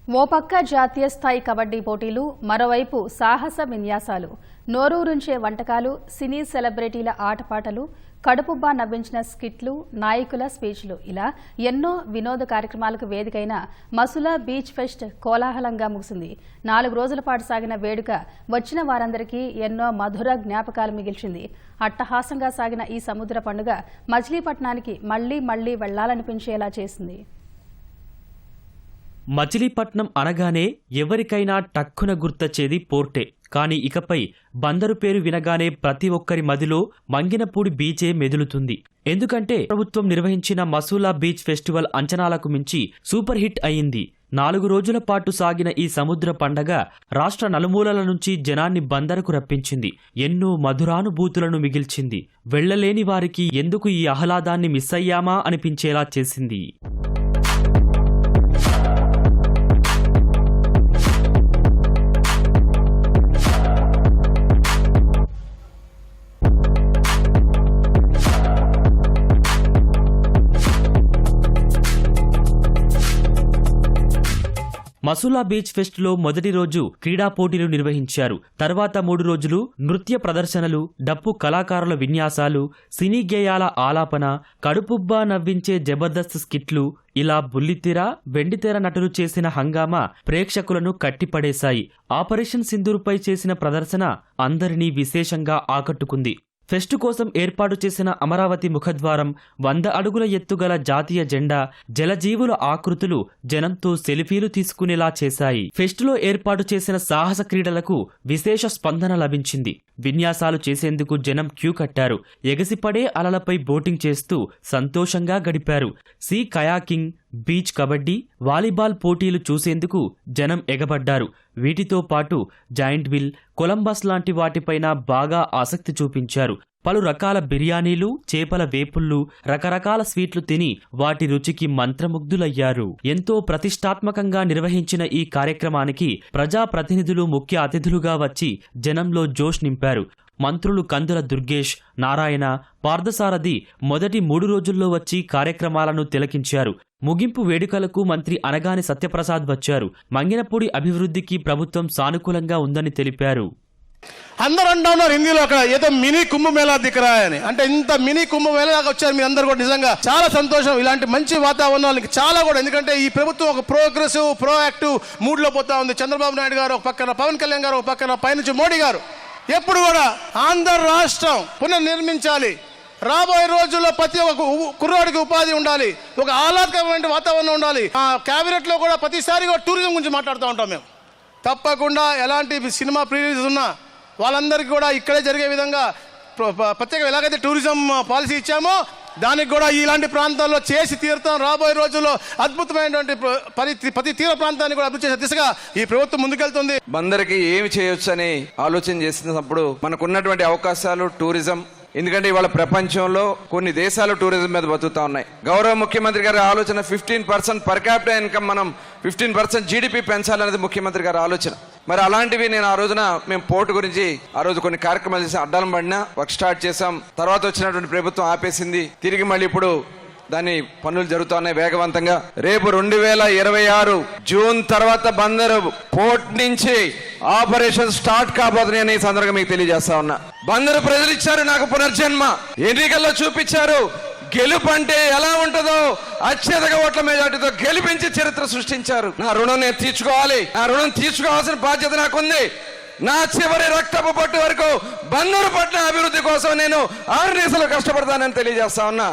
ఓ పక్క జాతీయ స్థాయి కబడ్డీ పోటీలు, మరోవైపు సాహస విన్యాసాలు, నోరూరుంచే వంటకాలు, సినీ సెలబ్రిటీల ఆటపాటలు, కడుపుబ్బా నవ్వించిన స్కిట్లు, నాయకుల స్పీచ్లు ఇలా ఎన్నో వినోద కార్యక్రమాలకు వేదికైన మసులా బీచ్ ఫెస్ట్ కోలాహలంగా ముగిసింది. 4 రోజుల పాటు సాగిన వేడుక వచ్చిన వారందరికీ ఎన్నో మధుర జ్ఞాపకాలు మిగిల్చింది. అట్టహాసంగా సాగిన ఈ సముద్ర పండుగ మచిలీపట్నానికి మళ్లీ మళ్లీ వెళ్లాలనిపించేలా చేసింది. మచిలీపట్నం అనగానే ఎవరికైనా టక్కున గుర్తొచ్చేది పోర్టే. కానీ ఇకపై బందరు పేరు వినగానే ప్రతి ఒక్కరి మదిలో మంగినపూడి బీచే మెదులుతుంది. ఎందుకంటే ప్రభుత్వం నిర్వహించిన మసూలా బీచ్ ఫెస్టివల్ అంచనాలకు మించి సూపర్ హిట్ అయింది. 4 రోజుల పాటు సాగిన ఈ సముద్ర పండగ రాష్ట్ర నలుమూలల నుంచి జనాన్ని బందరకు రప్పించింది. ఎన్నో మధురానుభూతులను మిగిల్చింది. వెళ్లలేని వారికి ఎందుకు ఈ ఆహ్లాదాన్ని మిస్ అయ్యామా అనిపించేలా చేసింది. మసూలా బీచ్ ఫెస్ట్ లో మొదటి రోజు క్రీడా పోటీలు నిర్వహించారు. తర్వాత 3 రోజులు నృత్య ప్రదర్శనలు, డప్పు కళాకారుల విన్యాసాలు, సినీ గేయాల ఆలాపన, కడుపుబ్బా నవ్వించే జబర్దస్త్ స్కిట్లు, ఇలా బుల్లితెర, వెండితెర నటులు చేసిన హంగామా ప్రేక్షకులను కట్టిపడేశాయి. ఆపరేషన్ సింధూర్పై చేసిన ప్రదర్శన అందరినీ విశేషంగా ఆకట్టుకుంది. ఫెస్టు కోసం ఏర్పాటు చేసిన అమరావతి ముఖద్వారం, 100 అడుగుల ఎత్తుగల జాతీయ జెండా, జలజీవుల ఆకృతులు జనంతో సెల్ఫీలు తీసుకునేలా చేశాయి. ఫెస్టులో ఏర్పాటు చేసిన సాహస క్రీడలకు విశేష స్పందన లభించింది. విన్యాసాలు చేసేందుకు జనం క్యూ కట్టారు. ఎగసిపడే అలలపై బోటింగ్ చేస్తూ సంతోషంగా గడిపారు. Sea kayaking, beach kabaddi, volleyball పోటీలు చూసేందుకు జనం ఎగబడ్డారు. వీటితో పాటు జాయింట్ వీల్, కొలంబస్ లాంటి వాటిపైన బాగా ఆసక్తి చూపించారు. పలు రకాల బిర్యానీలు, చేపల వేపుళ్లు, రకరకాల స్వీట్లు తిని వాటి రుచికి మంత్రముగ్ధులయ్యారు. ఎంతో ప్రతిష్టాత్మకంగా నిర్వహించిన ఈ కార్యక్రమానికి ప్రజాప్రతినిధులు ముఖ్య అతిథులుగా వచ్చి జనంలో జోష్ నింపారు. మంత్రులు కందుల దుర్గేష్, నారాయణ, పార్థసారథి మొదటి 3 రోజుల్లో వచ్చి కార్యక్రమాలను తిలకించారు. ముగింపు వేడుకలకు మంత్రి అనగాని సత్యప్రసాద్ వచ్చారు. మంగినపూడి అభివృద్ధికి ప్రభుత్వం సానుకూలంగా ఉందని తెలిపారు. అందరూ అంటా ఉన్నారు హిందీలో అక్కడ ఏదో మినీ కుంభమేళా దిక్కరా అని. అంటే ఇంత మినీ కుంభమేళా దాకా వచ్చారు మీ అందరు కూడా. నిజంగా చాలా సంతోషం. ఇలాంటి మంచి వాతావరణానికి చాలా కూడా, ఎందుకంటే ఈ ప్రభుత్వం ఒక ప్రోగ్రెసివ్, ప్రోయాక్టివ్ మూడ్లో పోతా ఉంది. చంద్రబాబు నాయుడు గారు ఒక పక్కన, పవన్ కళ్యాణ్ గారు ఒక పక్కన, పైనుంచి మోడీ గారు ఎప్పుడు కూడా ఆంధ్ర రాష్ట్రం పునర్నిర్మించాలి. రాబోయే రోజుల్లో ప్రతి ఒక్క కుర్రాడికి ఉపాధి ఉండాలి, ఒక ఆహ్లాదకరమైన వాతావరణం ఉండాలి. ఆ క్యాబినెట్ లో కూడా ప్రతిసారి టూరిజం గురించి మాట్లాడుతూ ఉంటాం మేము. తప్పకుండా ఎలాంటి సినిమా ప్రీరిలీజ్ ఉన్నా వాళ్ళందరికీ కూడా ఇక్కడే జరిగే విధంగా ప్రత్యేక ఎలాగైతే టూరిజం పాలసీ ఇచ్చామో దానికి కూడా ఇలాంటి ప్రాంతాల్లో చేసి తీరుతాం. రాబోయే రోజుల్లో అద్భుతమైనటువంటి ప్రతి తీర ప్రాంతాన్ని కూడా అభివృద్ధి చేసే దిశగా ఈ ప్రభుత్వం ముందుకెళ్తుంది. బందరికి ఏమి చేయొచ్చు అని ఆలోచన చేసినప్పుడు మనకున్నటువంటి అవకాశాలు టూరిజం. ఎందుకంటే ఇవాళ ప్రపంచంలో కొన్ని దేశాలు టూరిజం మీద బతుకుతా ఉన్నాయి. గౌరవ ముఖ్యమంత్రి గారి ఆలోచన 15% పర్ క్యాపిటల్ ఇన్కమ్, మనం 15% జీడిపి పెంచాలనేది ముఖ్యమంత్రి గారి ఆలోచన. మరి అలాంటివి నేను ఆ రోజున మేము పోర్టు గురించి ఆ రోజు కొన్ని కార్యక్రమాలు చేసి అడ్డాలం పడినా వర్క్ స్టార్ట్ చేసాం. తర్వాత వచ్చినటువంటి ప్రభుత్వం ఆపేసింది. తిరిగి మళ్ళీ ఇప్పుడు దాని పనులు జరుగుతున్నాయి వేగవంతంగా. రేపు 2026 జూన్ తర్వాత బందరు పోర్ట్ నుంచి ఆపరేషన్ స్టార్ట్ కాబోతున్నాయని ఈ సందర్భంగా మీకు తెలియజేస్తా ఉన్నా. బందరు ప్రజలు ఇచ్చారు నాకు పునర్జన్మ, ఎన్నికల్లో చూపించారు. గెలుపు అంటే ఎలా ఉంటుందో అత్యధిక ఓట్ల మెజార్టీతో గెలిపించి చరిత్ర సృష్టించారు. నా రుణం నేను తీర్చుకోవాలి. నా రుణం తీర్చుకోవాల్సిన బాధ్యత నాకుంది. నా చివరి రక్తపు పట్టు వరకు బందరు పట్ల అభివృద్ధి కోసం నేను 6 నిమిషాలు కష్టపడతానని తెలియజేస్తా ఉన్నా.